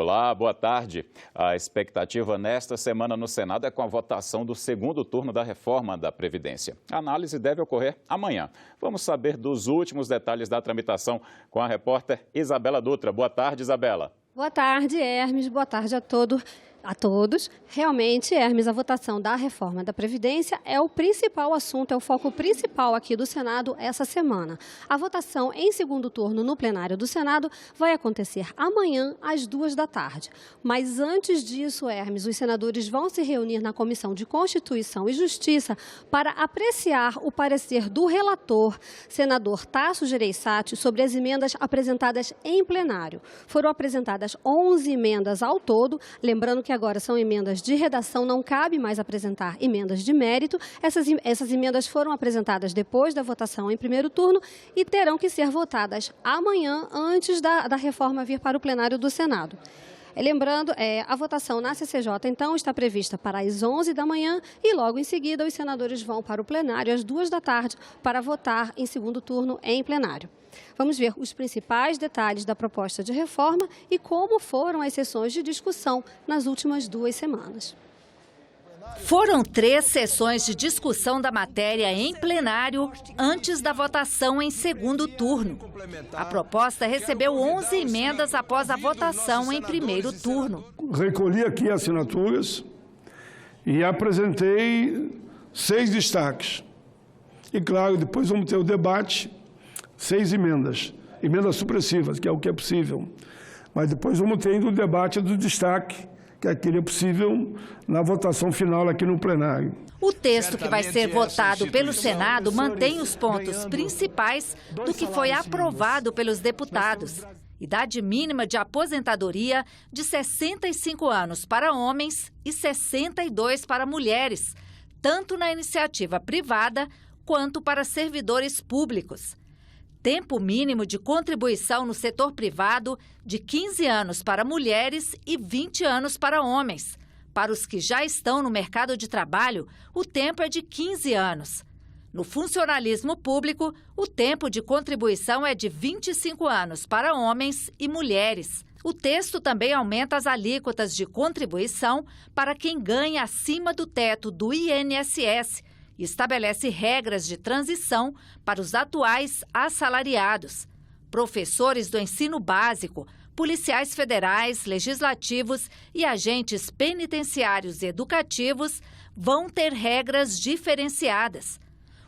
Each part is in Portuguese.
Olá, boa tarde. A expectativa nesta semana no Senado é com a votação do segundo turno da reforma da Previdência. A análise deve ocorrer amanhã. Vamos saber dos últimos detalhes da tramitação com a repórter Isabela Dutra. Boa tarde, Isabela. Boa tarde, Hermes. Boa tarde a todos. Realmente, Hermes, a votação da reforma da Previdência é o principal assunto, é o foco principal aqui do Senado essa semana. A votação em segundo turno no plenário do Senado vai acontecer amanhã às 14h. Mas antes disso, Hermes, os senadores vão se reunir na Comissão de Constituição e Justiça para apreciar o parecer do relator, senador Tasso Gereissati, sobre as emendas apresentadas em plenário. Foram apresentadas 11 emendas ao todo, lembrando que agora são emendas de redação, não cabe mais apresentar emendas de mérito. Essas emendas foram apresentadas depois da votação em primeiro turno e terão que ser votadas amanhã, antes da reforma vir para o plenário do Senado. Lembrando, a votação na CCJ, então, está prevista para as 11 da manhã e logo em seguida os senadores vão para o plenário às 14h para votar em segundo turno em plenário. Vamos ver os principais detalhes da proposta de reforma e como foram as sessões de discussão nas últimas 2 semanas. Foram 3 sessões de discussão da matéria em plenário antes da votação em segundo turno. A proposta recebeu 11 emendas após a votação em primeiro turno. Recolhi aqui assinaturas e apresentei 6 destaques. E, claro, depois vamos ter o debate, 6 emendas supressivas, que é o que é possível. Mas depois vamos ter ainda o debate do destaque, que aquele é possível na votação final aqui no plenário. O texto que vai ser votado pelo Senado mantém os pontos principais do que foi aprovado pelos deputados. Idade mínima de aposentadoria de 65 anos para homens e 62 para mulheres, tanto na iniciativa privada quanto para servidores públicos. Tempo mínimo de contribuição no setor privado de 15 anos para mulheres e 20 anos para homens. Para os que já estão no mercado de trabalho, o tempo é de 15 anos. No funcionalismo público, o tempo de contribuição é de 25 anos para homens e mulheres. O texto também aumenta as alíquotas de contribuição para quem ganha acima do teto do INSS, e estabelece regras de transição para os atuais assalariados. Professores do ensino básico, policiais federais, legislativos e agentes penitenciários e educativos vão ter regras diferenciadas.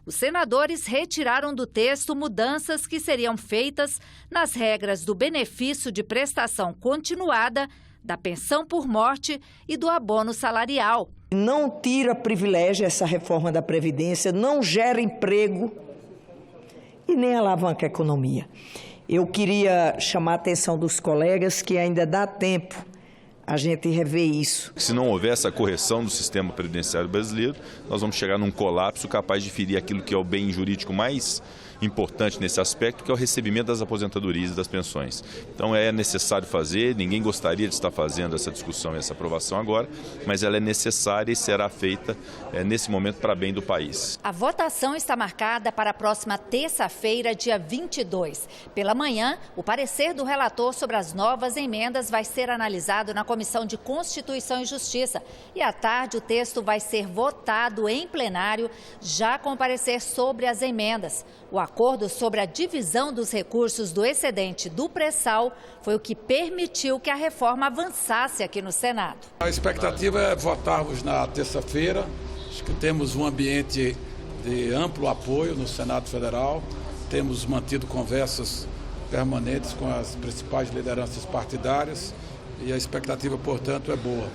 Os senadores retiraram do texto mudanças que seriam feitas nas regras do benefício de prestação continuada, da pensão por morte e do abono salarial. Não tira privilégio essa reforma da Previdência, não gera emprego e nem alavanca a economia. Eu queria chamar a atenção dos colegas que ainda dá tempo a gente rever isso. Se não houver essa correção do sistema previdenciário brasileiro, nós vamos chegar num colapso capaz de ferir aquilo que é o bem jurídico mais importante nesse aspecto, que é o recebimento das aposentadorias e das pensões. Então é necessário fazer, ninguém gostaria de estar fazendo essa discussão e essa aprovação agora, mas ela é necessária e será feita nesse momento para bem do país. A votação está marcada para a próxima terça-feira, dia 22. Pela manhã, o parecer do relator sobre as novas emendas vai ser analisado na Comissão de Constituição e Justiça e à tarde o texto vai ser votado em plenário, já com parecer sobre as emendas. O acordo sobre a divisão dos recursos do excedente do pré-sal foi o que permitiu que a reforma avançasse aqui no Senado. A expectativa é votarmos na terça-feira. Acho que temos um ambiente de amplo apoio no Senado Federal. Temos mantido conversas permanentes com as principais lideranças partidárias e a expectativa, portanto, é boa.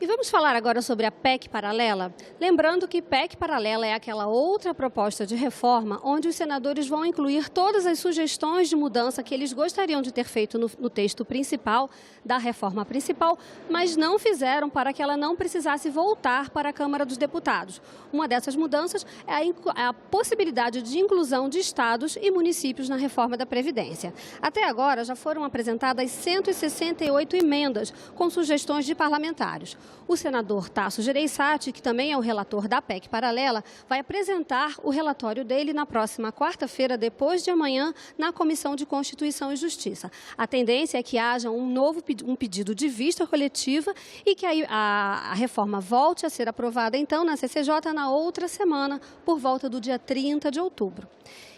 E vamos falar agora sobre a PEC paralela? Lembrando que PEC paralela é aquela outra proposta de reforma onde os senadores vão incluir todas as sugestões de mudança que eles gostariam de ter feito no texto principal da reforma principal, mas não fizeram para que ela não precisasse voltar para a Câmara dos Deputados. Uma dessas mudanças é a possibilidade de inclusão de estados e municípios na reforma da Previdência. Até agora já foram apresentadas 168 emendas com sugestões de parlamentares. O senador Tasso Gereissati, que também é o relator da PEC paralela, vai apresentar o relatório dele na próxima quarta-feira, depois de amanhã, na Comissão de Constituição e Justiça. A tendência é que haja um pedido de vista coletiva e que a reforma volte a ser aprovada, então, na CCJ na outra semana, por volta do dia 30 de outubro.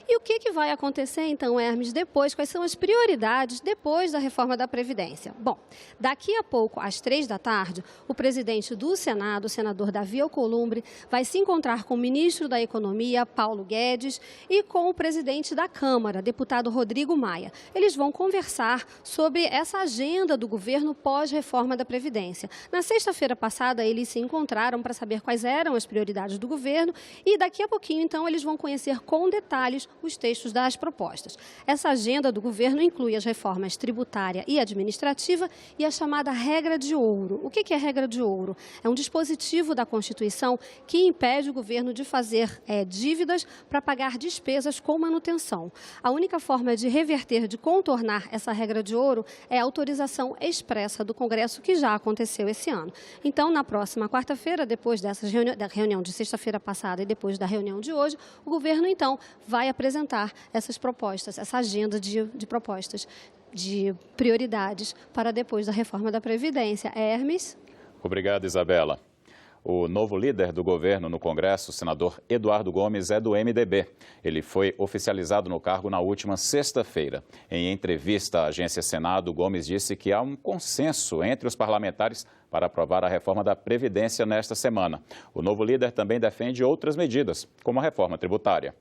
E o que vai acontecer, então, Hermes, depois? Quais são as prioridades depois da reforma da Previdência? Bom, daqui a pouco, às 3 da tarde, o presidente do Senado, o senador Davi Alcolumbre, vai se encontrar com o ministro da Economia, Paulo Guedes, e com o presidente da Câmara, deputado Rodrigo Maia. Eles vão conversar sobre essa agenda do governo pós-reforma da Previdência. Na sexta-feira passada, eles se encontraram para saber quais eram as prioridades do governo e daqui a pouquinho, então, eles vão conhecer com detalhes os textos das propostas. Essa agenda do governo inclui as reformas tributária e administrativa e a chamada regra de ouro. O que é regra de ouro? É um dispositivo da Constituição que impede o governo de fazer dívidas para pagar despesas com manutenção. A única forma de reverter, de contornar essa regra de ouro é a autorização expressa do Congresso, que já aconteceu esse ano. Então, na próxima quarta-feira, depois da reunião de sexta-feira passada e depois da reunião de hoje, o governo, então, vai apresentar essas propostas, essa agenda de propostas, de prioridades para depois da reforma da Previdência. Hermes? Obrigado, Isabela. O novo líder do governo no Congresso, o senador Eduardo Gomes, é do MDB. Ele foi oficializado no cargo na última sexta-feira. Em entrevista à agência Senado, Gomes disse que há um consenso entre os parlamentares para aprovar a reforma da Previdência nesta semana. O novo líder também defende outras medidas, como a reforma tributária.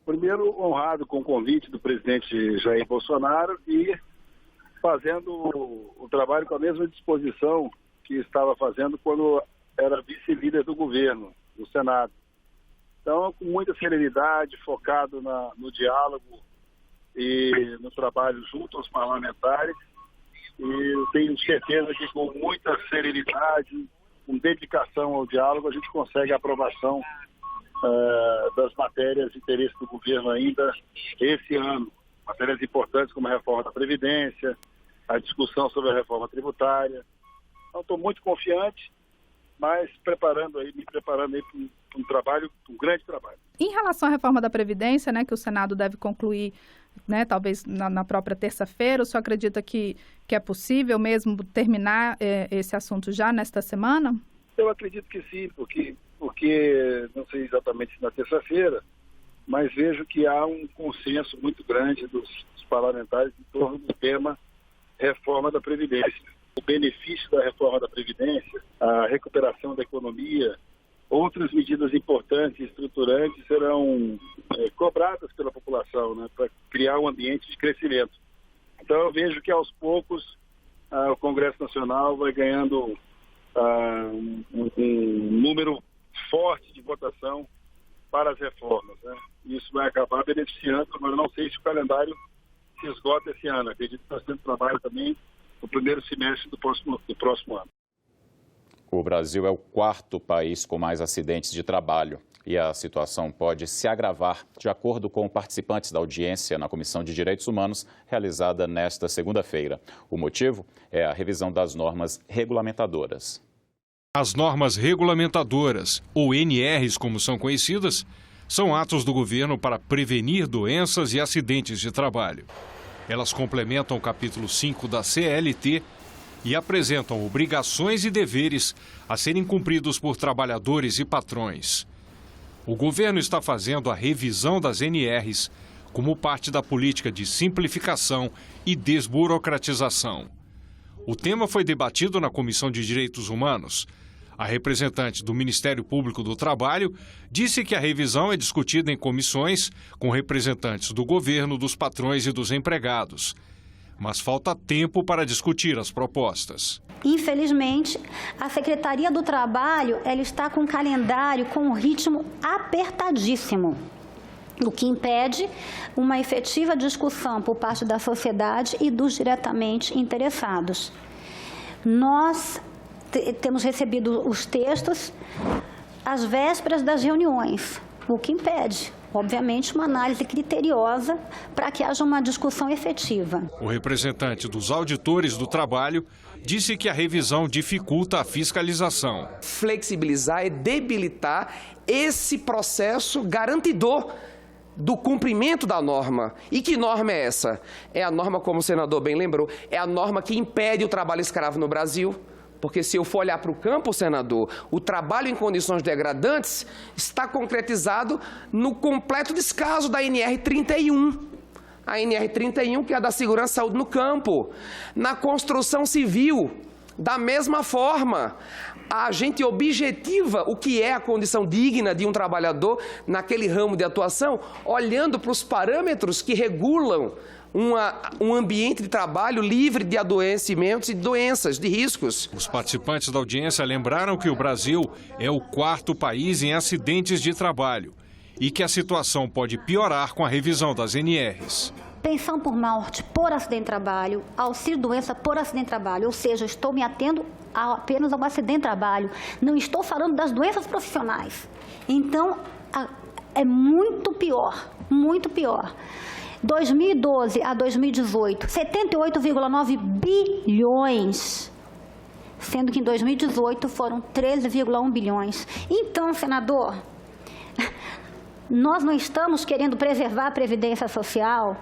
Primeiro, honrado com o convite do presidente Jair Bolsonaro e fazendo o trabalho com a mesma disposição que estava fazendo quando era vice-líder do governo, do Senado. Então, com muita serenidade, focado no diálogo e no trabalho junto aos parlamentares. E tenho certeza que com muita serenidade, com dedicação ao diálogo, a gente consegue a aprovação das matérias de interesse do governo ainda esse ano. Matérias importantes como a reforma da Previdência, a discussão sobre a reforma tributária. Então, estou muito confiante, mas me preparando aí para um trabalho, um grande trabalho. Em relação à reforma da Previdência, né, que o Senado deve concluir, né, talvez na própria terça-feira, o senhor acredita que é possível mesmo terminar esse assunto já nesta semana? Eu acredito que sim, porque não sei exatamente se na terça-feira, mas vejo que há um consenso muito grande dos parlamentares em torno do tema reforma da Previdência. O benefício da reforma da Previdência, a recuperação da economia, outras medidas importantes e estruturantes serão cobradas pela população, né, para criar um ambiente de crescimento. Então eu vejo que aos poucos o Congresso Nacional vai ganhando um número forte de votação para as reformas, né? Isso vai acabar beneficiando, mas não sei se o calendário se esgota esse ano. Acredito que está sendo trabalho também no primeiro semestre do próximo ano. O Brasil é o quarto país com mais acidentes de trabalho e a situação pode se agravar, de acordo com participantes da audiência na Comissão de Direitos Humanos, realizada nesta segunda-feira. O motivo é a revisão das normas regulamentadoras. As normas regulamentadoras, ou NRs como são conhecidas, são atos do governo para prevenir doenças e acidentes de trabalho. Elas complementam o capítulo 5 da CLT e apresentam obrigações e deveres a serem cumpridos por trabalhadores e patrões. O governo está fazendo a revisão das NRs como parte da política de simplificação e desburocratização. O tema foi debatido na Comissão de Direitos Humanos. A representante do Ministério Público do Trabalho disse que a revisão é discutida em comissões com representantes do governo, dos patrões e dos empregados. Mas falta tempo para discutir as propostas. Infelizmente, a Secretaria do Trabalho ela está com um calendário com um ritmo apertadíssimo, o que impede uma efetiva discussão por parte da sociedade e dos diretamente interessados. Nós temos recebido os textos às vésperas das reuniões, o que impede obviamente, uma análise criteriosa para que haja uma discussão efetiva. O representante dos auditores do trabalho disse que a revisão dificulta a fiscalização. Flexibilizar é debilitar esse processo garantidor do cumprimento da norma. E que norma é essa? É a norma, como o senador bem lembrou, é a norma que impede o trabalho escravo no Brasil. Porque se eu for olhar para o campo, senador, o trabalho em condições degradantes está concretizado no completo descaso da NR31. A NR31, que é a da segurança e saúde no campo. Na construção civil, da mesma forma, a gente objetiva o que é a condição digna de um trabalhador naquele ramo de atuação, olhando para os parâmetros que regulam um ambiente de trabalho livre de adoecimentos e doenças, de riscos. Os participantes da audiência lembraram que o Brasil é o 4º país em acidentes de trabalho e que a situação pode piorar com a revisão das NRs. Pensão por morte por acidente de trabalho, auxílio-doença por acidente de trabalho, ou seja, estou me atendo apenas ao acidente de trabalho, não estou falando das doenças profissionais. Então, é muito pior, muito pior. 2012 a 2018, 78,9 bilhões, sendo que em 2018 foram 13,1 bilhões. Então, senador, nós não estamos querendo preservar a Previdência Social.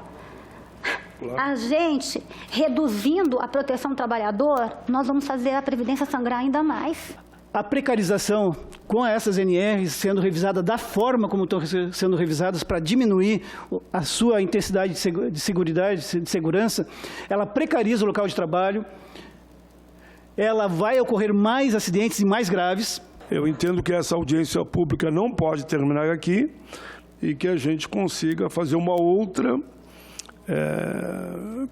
Claro. A gente, reduzindo a proteção do trabalhador, nós vamos fazer a Previdência sangrar ainda mais. A precarização com essas NRs sendo revisada da forma como estão sendo revisadas para diminuir a sua intensidade de segurança, ela precariza o local de trabalho, ela vai ocorrer mais acidentes e mais graves. Eu entendo que essa audiência pública não pode terminar aqui e que a gente consiga fazer uma outra,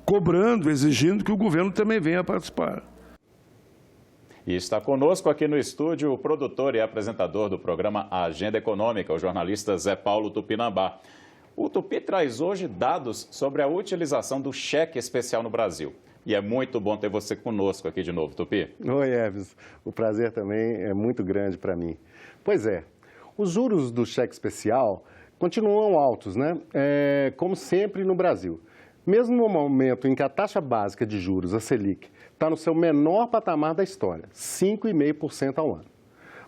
cobrando, exigindo que o governo também venha participar. E está conosco aqui no estúdio o produtor e apresentador do programa Agenda Econômica, o jornalista Zé Paulo Tupinambá. O Tupi traz hoje dados sobre a utilização do cheque especial no Brasil. E é muito bom ter você conosco aqui de novo, Tupi. Oi, Hermes. O prazer também é muito grande para mim. Pois é, os juros do cheque especial continuam altos, né? Como sempre no Brasil. Mesmo no momento em que a taxa básica de juros, a Selic, está no seu menor patamar da história, 5,5% ao ano.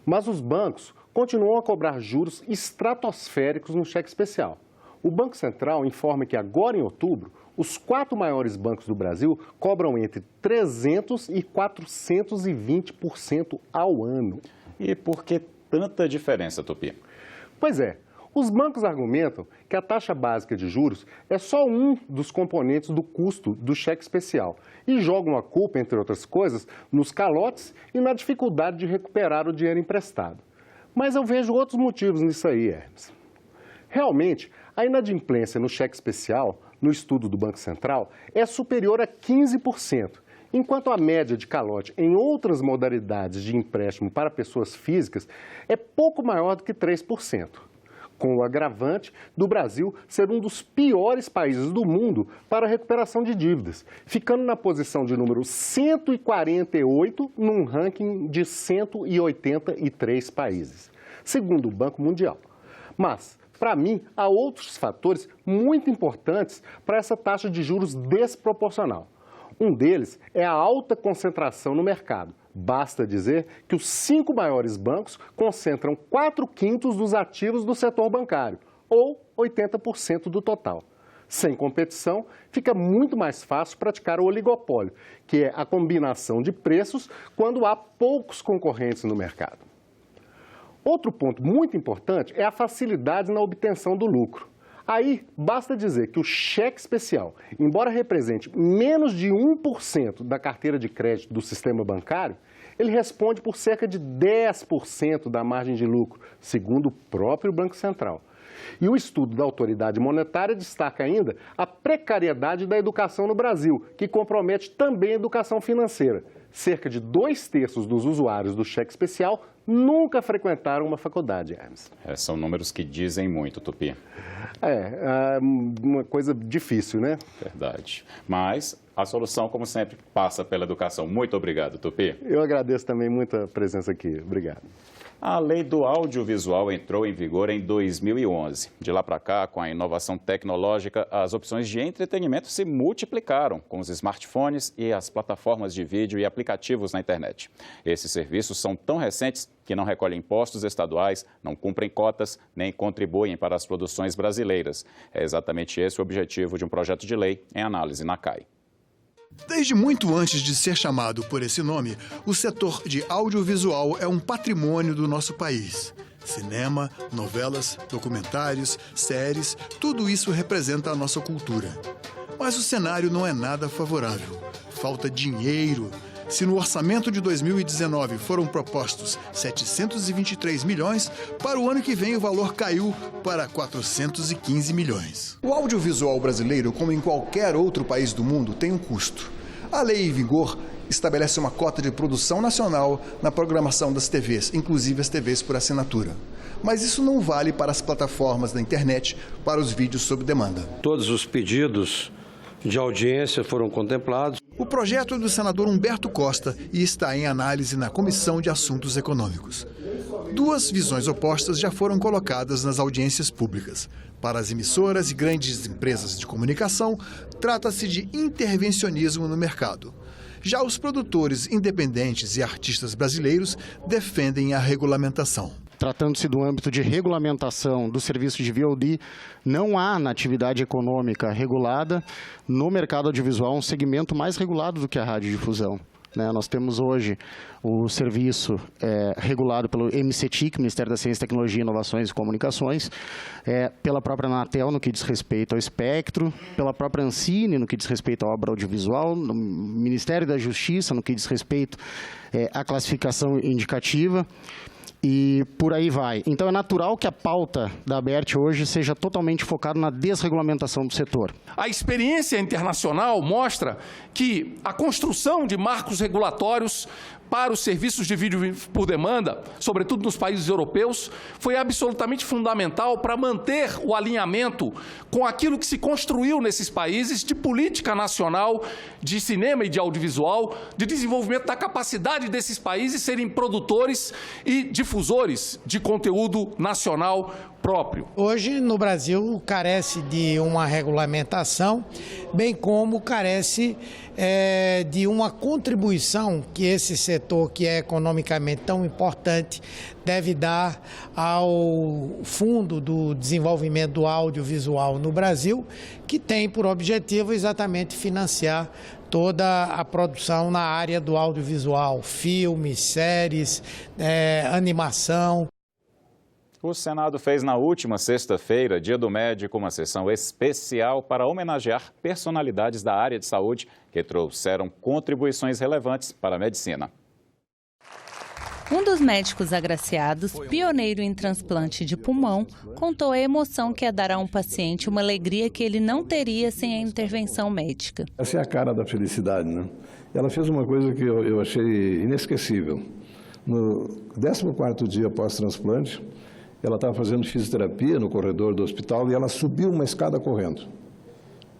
Mas os bancos continuam a cobrar juros estratosféricos no cheque especial. O Banco Central informa que agora em outubro, os 4 maiores bancos do Brasil cobram entre 300% e 420% ao ano. E por que tanta diferença, Tupi? Pois é. Os bancos argumentam que a taxa básica de juros é só um dos componentes do custo do cheque especial e jogam a culpa, entre outras coisas, nos calotes e na dificuldade de recuperar o dinheiro emprestado. Mas eu vejo outros motivos nisso aí, Hermes. Realmente, a inadimplência no cheque especial, no estudo do Banco Central, é superior a 15%, enquanto a média de calote em outras modalidades de empréstimo para pessoas físicas é pouco maior do que 3%. Com o agravante do Brasil ser um dos piores países do mundo para a recuperação de dívidas, ficando na posição de número 148 num ranking de 183 países, segundo o Banco Mundial. Mas, para mim, há outros fatores muito importantes para essa taxa de juros desproporcional. Um deles é a alta concentração no mercado. Basta dizer que os 5 maiores bancos concentram 4/5 dos ativos do setor bancário, ou 80% do total. Sem competição, fica muito mais fácil praticar o oligopólio, que é a combinação de preços quando há poucos concorrentes no mercado. Outro ponto muito importante é a facilidade na obtenção do lucro. Aí, basta dizer que o cheque especial, embora represente menos de 1% da carteira de crédito do sistema bancário, ele responde por cerca de 10% da margem de lucro, segundo o próprio Banco Central. E o estudo da autoridade monetária destaca ainda a precariedade da educação no Brasil, que compromete também a educação financeira. Cerca de 2/3 dos usuários do cheque especial nunca frequentaram uma faculdade, Hermes. São números que dizem muito, Tupi. É uma coisa difícil, né? Verdade. Mas a solução, como sempre, passa pela educação. Muito obrigado, Tupi. Eu agradeço também muito a presença aqui. Obrigado. A lei do audiovisual entrou em vigor em 2011. De lá para cá, com a inovação tecnológica, as opções de entretenimento se multiplicaram com os smartphones e as plataformas de vídeo e aplicativos na internet. Esses serviços são tão recentes que não recolhem impostos estaduais, não cumprem cotas, nem contribuem para as produções brasileiras. É exatamente esse o objetivo de um projeto de lei em análise na CAI. Desde muito antes de ser chamado por esse nome, o setor de audiovisual é um patrimônio do nosso país. Cinema, novelas, documentários, séries, tudo isso representa a nossa cultura. Mas o cenário não é nada favorável. Falta dinheiro. Se no orçamento de 2019 foram propostos 723 milhões, para o ano que vem o valor caiu para 415 milhões. O audiovisual brasileiro, como em qualquer outro país do mundo, tem um custo. A lei em vigor estabelece uma cota de produção nacional na programação das TVs, inclusive as TVs por assinatura. Mas isso não vale para as plataformas da internet, para os vídeos sob demanda. Todos os pedidos de audiência foram contemplados. O projeto é do senador Humberto Costa e está em análise na Comissão de Assuntos Econômicos. Duas visões opostas já foram colocadas nas audiências públicas. Para as emissoras e grandes empresas de comunicação, trata-se de intervencionismo no mercado. Já os produtores independentes e artistas brasileiros defendem a regulamentação. Tratando-se do âmbito de regulamentação do serviço de VOD, não há na atividade econômica regulada no mercado audiovisual um segmento mais regulado do que a radiodifusão. Nós temos hoje o serviço regulado pelo MCTIC, Ministério da Ciência, Tecnologia, Inovações e Comunicações, pela própria Anatel no que diz respeito ao espectro, pela própria Ancine no que diz respeito à obra audiovisual, no Ministério da Justiça no que diz respeito à classificação indicativa. E por aí vai. Então é natural que a pauta da ABERT hoje seja totalmente focada na desregulamentação do setor. A experiência internacional mostra que a construção de marcos regulatórios para os serviços de vídeo por demanda, sobretudo nos países europeus, foi absolutamente fundamental para manter o alinhamento com aquilo que se construiu nesses países de política nacional de cinema e de audiovisual, de desenvolvimento da capacidade desses países serem produtores e difusores de conteúdo nacional próprio. Hoje, no Brasil, carece de uma regulamentação, bem como carece de uma contribuição que esse setor, que é economicamente tão importante, deve dar ao Fundo do Desenvolvimento do Audiovisual no Brasil, que tem por objetivo exatamente financiar toda a produção na área do audiovisual, filmes, séries, animação. O Senado fez na última sexta-feira, Dia do Médico, uma sessão especial para homenagear personalidades da área de saúde que trouxeram contribuições relevantes para a medicina. Um dos médicos agraciados, pioneiro em transplante de pulmão, contou a emoção que é dar a um paciente uma alegria que ele não teria sem a intervenção médica. Essa é a cara da felicidade, né? Ela fez uma coisa que eu achei inesquecível. No 14º dia pós-transplante, ela estava fazendo fisioterapia no corredor do hospital e ela subiu uma escada correndo.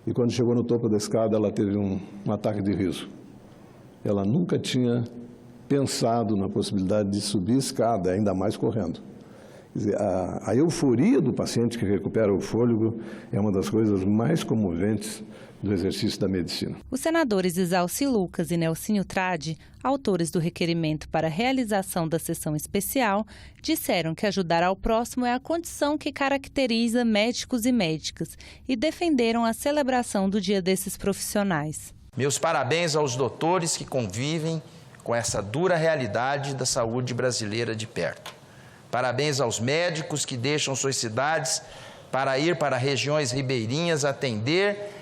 E quando chegou no topo da escada, ela teve um ataque de riso. Ela nunca tinha pensado na possibilidade de subir a escada, ainda mais correndo. Quer dizer, a euforia do paciente que recupera o fôlego é uma das coisas mais comoventes do exercício da medicina. Os senadores Isalci Lucas e Nelsinho Trade, autores do requerimento para a realização da sessão especial, disseram que ajudar ao próximo é a condição que caracteriza médicos e médicas e defenderam a celebração do Dia desses profissionais. Meus parabéns aos doutores que convivem com essa dura realidade da saúde brasileira de perto. Parabéns aos médicos que deixam suas cidades para ir para regiões ribeirinhas atender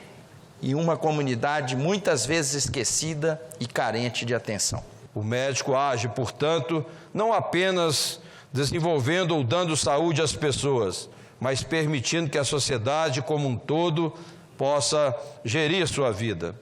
e uma comunidade muitas vezes esquecida e carente de atenção. O médico age, portanto, não apenas desenvolvendo ou dando saúde às pessoas, mas permitindo que a sociedade como um todo possa gerir sua vida.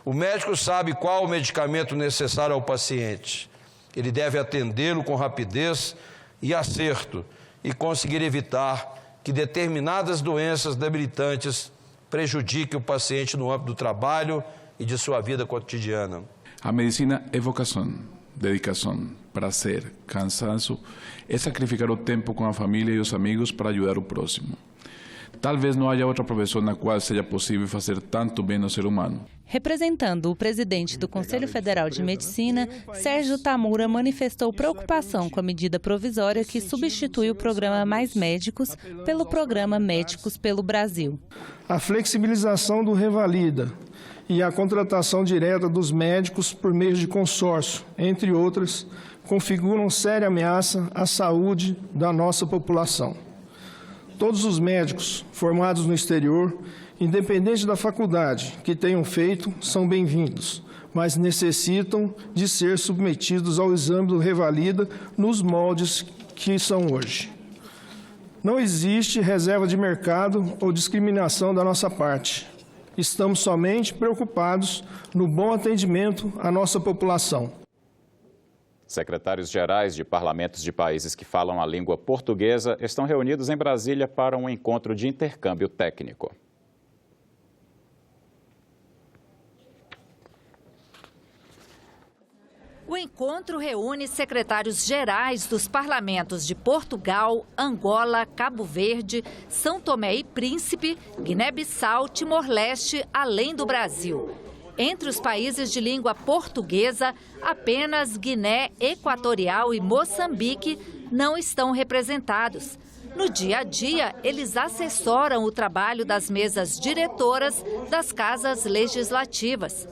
O médico sabe qual o medicamento necessário ao paciente. Ele deve atendê-lo com rapidez e acerto e conseguir evitar que determinadas doenças debilitantes prejudiquem o paciente no âmbito do trabalho e de sua vida cotidiana. A medicina é vocação. dedicação, prazer, cansaço, é sacrificar o tempo com a família e os amigos para ajudar o próximo. Talvez não haja outra profissão na qual seja possível fazer tanto bem ao ser humano. Representando o presidente do Conselho Federal de Medicina, Sérgio Tamura manifestou preocupação com a medida provisória que substitui o programa Mais Médicos pelo programa Médicos pelo Brasil. A flexibilização do Revalida e a contratação direta dos médicos por meio de consórcio, entre outras, configuram séria ameaça à saúde da nossa população. Todos os médicos formados no exterior, independente da faculdade que tenham feito, são bem-vindos, mas necessitam de ser submetidos ao exame do Revalida nos moldes que são hoje. Não existe reserva de mercado ou discriminação da nossa parte. Estamos somente preocupados no bom atendimento à nossa população. Secretários-gerais de parlamentos de países que falam a língua portuguesa estão reunidos em Brasília para um encontro de intercâmbio técnico. O encontro reúne secretários-gerais dos parlamentos de Portugal, Angola, Cabo Verde, São Tomé e Príncipe, Guiné-Bissau, Timor-Leste, além do Brasil. Entre os países de língua portuguesa, apenas Guiné Equatorial e Moçambique não estão representados. No dia a dia, eles assessoram o trabalho das mesas diretoras das casas legislativas.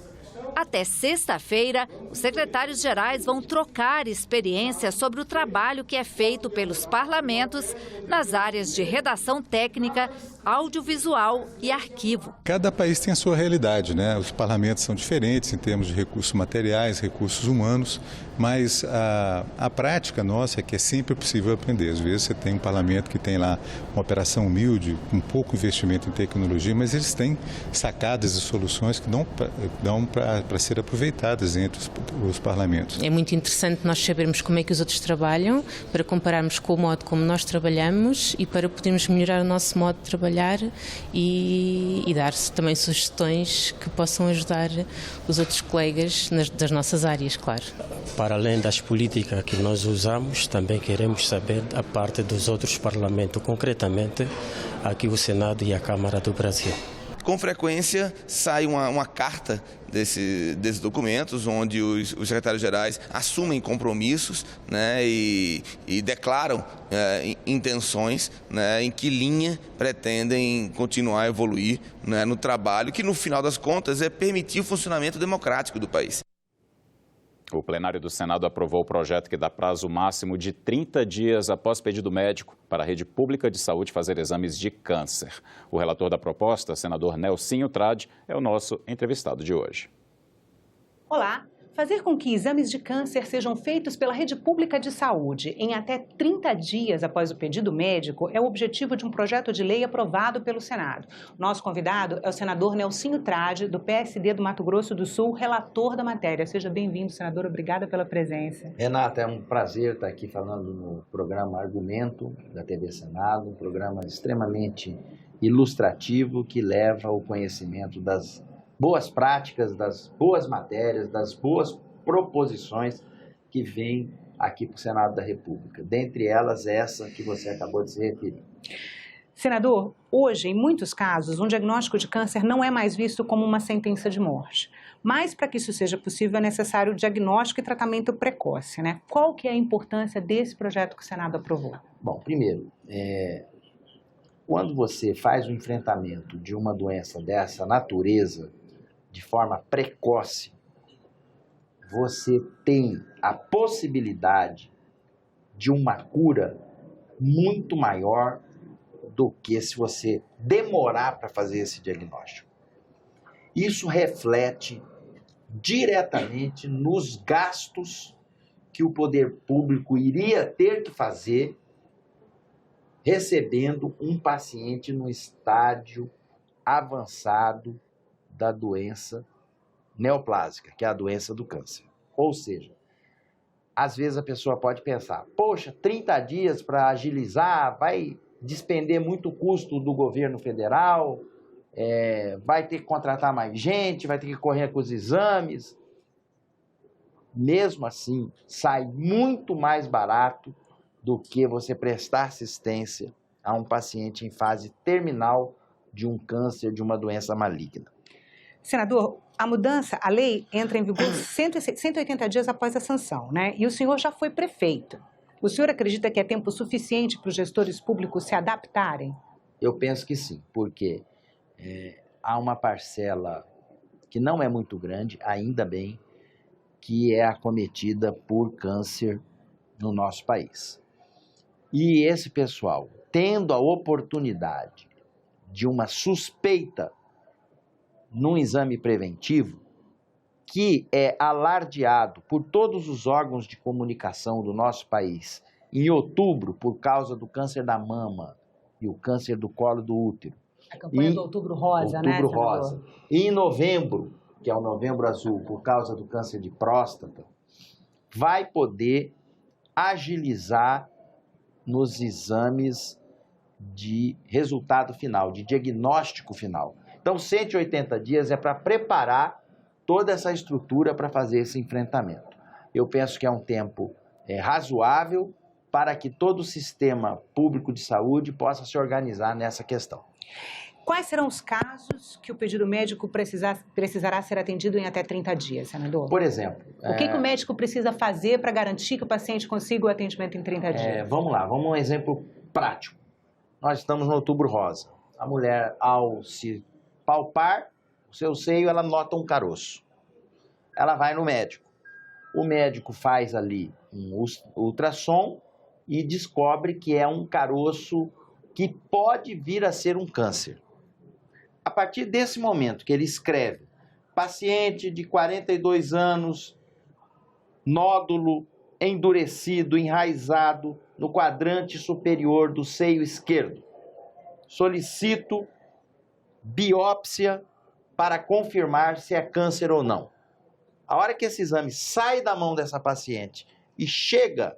Até sexta-feira, os secretários-gerais vão trocar experiências sobre o trabalho que é feito pelos parlamentos nas áreas de redação técnica, audiovisual e arquivo. Cada país tem a sua realidade, né? Os parlamentos são diferentes em termos de recursos materiais, recursos humanos, mas a prática nossa é que é sempre possível aprender. Às vezes você tem um parlamento que tem lá uma operação humilde, com pouco investimento em tecnologia, mas eles têm sacadas e soluções que dão para ser aproveitadas entre os parlamentos. É muito interessante nós sabermos como é que os outros trabalham, para compararmos com o modo como nós trabalhamos e para podermos melhorar o nosso modo de trabalhar e dar também sugestões que possam ajudar os outros colegas das nossas áreas, claro. Para além das políticas que nós usamos, também queremos saber a parte dos outros parlamentos, concretamente aqui o Senado e a Câmara do Brasil. Com frequência sai uma carta desses documentos, onde os secretários-gerais assumem compromissos, né, e declaram intenções, né, em que linha pretendem continuar a evoluir, né, no trabalho, que no final das contas é permitir o funcionamento democrático do país. O plenário do Senado aprovou o projeto que dá prazo máximo de 30 dias após pedido médico para a rede pública de saúde fazer exames de câncer. O relator da proposta, senador Nelsinho Trade, é o nosso entrevistado de hoje. Olá! Fazer com que exames de câncer sejam feitos pela rede pública de saúde em até 30 dias após o pedido médico é o objetivo de um projeto de lei aprovado pelo Senado. Nosso convidado é o senador Nelsinho Trade, do PSD do Mato Grosso do Sul, relator da matéria. Seja bem-vindo, senador. Obrigada pela presença. Renata, é um prazer estar aqui falando no programa Argumento da TV Senado, um programa extremamente ilustrativo que leva ao conhecimento das boas práticas, das boas matérias, das boas proposições que vêm aqui para o Senado da República. Dentre elas, essa que você acabou de se referir. Senador, hoje, em muitos casos, um diagnóstico de câncer não é mais visto como uma sentença de morte. Mas, para que isso seja possível, é necessário diagnóstico e tratamento precoce, né? Qual que é a importância desse projeto que o Senado aprovou? Bom, primeiro, quando você faz o enfrentamento de uma doença dessa natureza, de forma precoce, você tem a possibilidade de uma cura muito maior do que se você demorar para fazer esse diagnóstico. Isso reflete diretamente nos gastos que o poder público iria ter que fazer recebendo um paciente no estádio avançado da doença neoplásica, que é a doença do câncer. Ou seja, às vezes a pessoa pode pensar, poxa, 30 dias para agilizar, vai despender muito custo do governo federal, vai ter que contratar mais gente, vai ter que correr com os exames. mesmo assim, sai muito mais barato do que você prestar assistência a um paciente em fase terminal de um câncer, de uma doença maligna. Senador, a lei entra em vigor 180 dias após a sanção, né? E o senhor já foi prefeito. O senhor acredita que é tempo suficiente para os gestores públicos se adaptarem? Eu penso que sim, porque há uma parcela que não é muito grande, ainda bem, que é acometida por câncer no nosso país. E esse pessoal, tendo a oportunidade de uma suspeita num exame preventivo, que é alardeado por todos os órgãos de comunicação do nosso país, em outubro, por causa do câncer da mama e o câncer do colo do útero. A campanha do Outubro Rosa, né, Outubro senador? Rosa. E em novembro, que é o Novembro Azul, por causa do câncer de próstata, vai poder agilizar nos exames de resultado final, de diagnóstico final. Então, 180 dias é para preparar toda essa estrutura para fazer esse enfrentamento. Eu penso que é um tempo razoável para que todo o sistema público de saúde possa se organizar nessa questão. Quais serão os casos que o pedido médico precisará ser atendido em até 30 dias, senador? Por exemplo... O que o médico precisa fazer para garantir que o paciente consiga o atendimento em 30 dias? Vamos lá, vamos a um exemplo prático. Nós estamos no Outubro Rosa. A mulher, ao se palpar o seu seio, ela nota um caroço. Ela vai no médico. O médico faz ali um ultrassom e descobre que é um caroço que pode vir a ser um câncer. A partir desse momento que ele escreve, paciente de 42 anos, nódulo endurecido, enraizado no quadrante superior do seio esquerdo. Solicito biópsia para confirmar se é câncer ou não. A hora que esse exame sai da mão dessa paciente e chega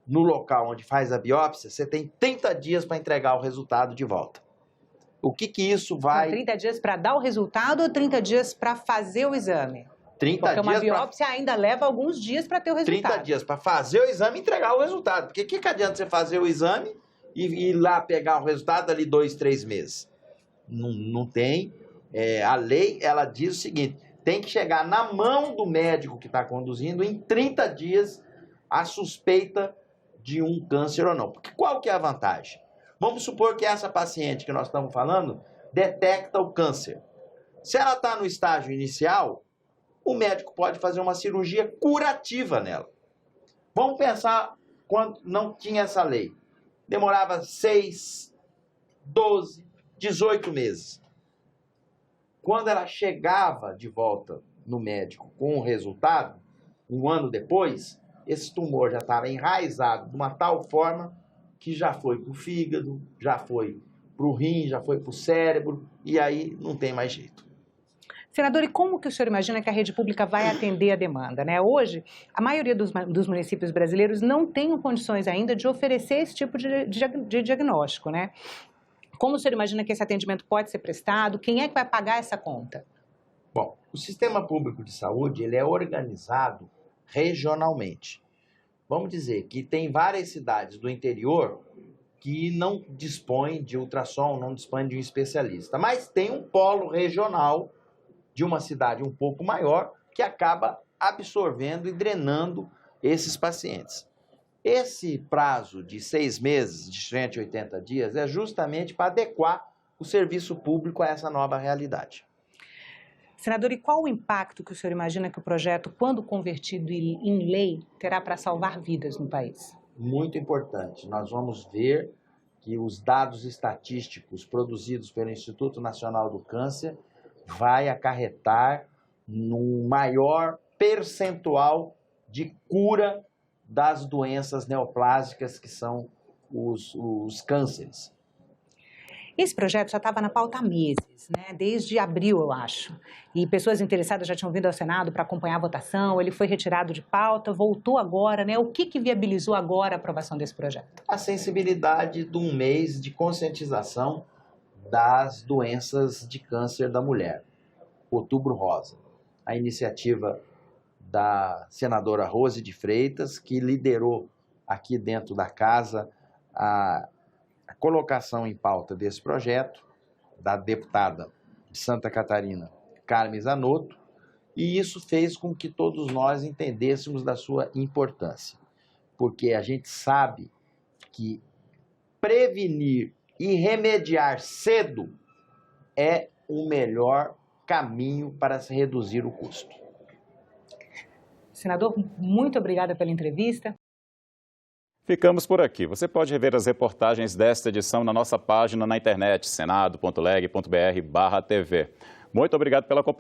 no local onde faz a biópsia, você tem 30 dias para entregar o resultado de volta. O que isso vai... 30 dias para dar o resultado ou 30 dias para fazer o exame? 30 Porque dias uma biópsia ainda leva alguns dias para ter o resultado. 30 dias para fazer o exame e entregar o resultado. Porque o que adianta você fazer o exame e ir lá pegar o resultado ali 2, 3 meses? Não tem. A lei, ela diz o seguinte, tem que chegar na mão do médico que está conduzindo em 30 dias a suspeita de um câncer ou não. Porque qual que é a vantagem? Vamos supor que essa paciente que nós estamos falando detecta o câncer. Se ela está no estágio inicial, o médico pode fazer uma cirurgia curativa nela. Vamos pensar quando não tinha essa lei. Demorava 6, 12, 18 meses. Quando ela chegava de volta no médico com o resultado, um ano depois, esse tumor já estava enraizado de uma tal forma que já foi para o fígado, já foi para o rim, já foi para o cérebro, e aí não tem mais jeito. Senador, e como que o senhor imagina que a rede pública vai atender a demanda, né? Hoje, a maioria dos municípios brasileiros não tem condições ainda de oferecer esse tipo de diagnóstico, né? Como o senhor imagina que esse atendimento pode ser prestado? Quem é que vai pagar essa conta? Bom, o sistema público de saúde ele é organizado regionalmente. Vamos dizer que tem várias cidades do interior que não dispõem de ultrassom, não dispõem de um especialista, mas tem um polo regional de uma cidade um pouco maior que acaba absorvendo e drenando esses pacientes. Esse prazo de 6 meses, de 180 dias, é justamente para adequar o serviço público a essa nova realidade. Senador, e qual o impacto que o senhor imagina que o projeto, quando convertido em lei, terá para salvar vidas no país? Muito importante. Nós vamos ver que os dados estatísticos produzidos pelo Instituto Nacional do Câncer vai acarretar num maior percentual de cura das doenças neoplásicas, que são os cânceres. Esse projeto já estava na pauta há meses, né? Desde abril, eu acho. E pessoas interessadas já tinham vindo ao Senado para acompanhar a votação, ele foi retirado de pauta, voltou agora, né? O que viabilizou agora a aprovação desse projeto? A sensibilidade de um mês de conscientização das doenças de câncer da mulher. Outubro Rosa. A iniciativa da senadora Rose de Freitas, que liderou aqui dentro da casa a colocação em pauta desse projeto, da deputada de Santa Catarina, Carmen Zanotto, e isso fez com que todos nós entendêssemos da sua importância, porque a gente sabe que prevenir e remediar cedo é o melhor caminho para se reduzir o custo. Senador, muito obrigada pela entrevista. Ficamos por aqui. Você pode rever as reportagens desta edição na nossa página na internet, senado.leg.br/TV. Muito obrigado pela companhia.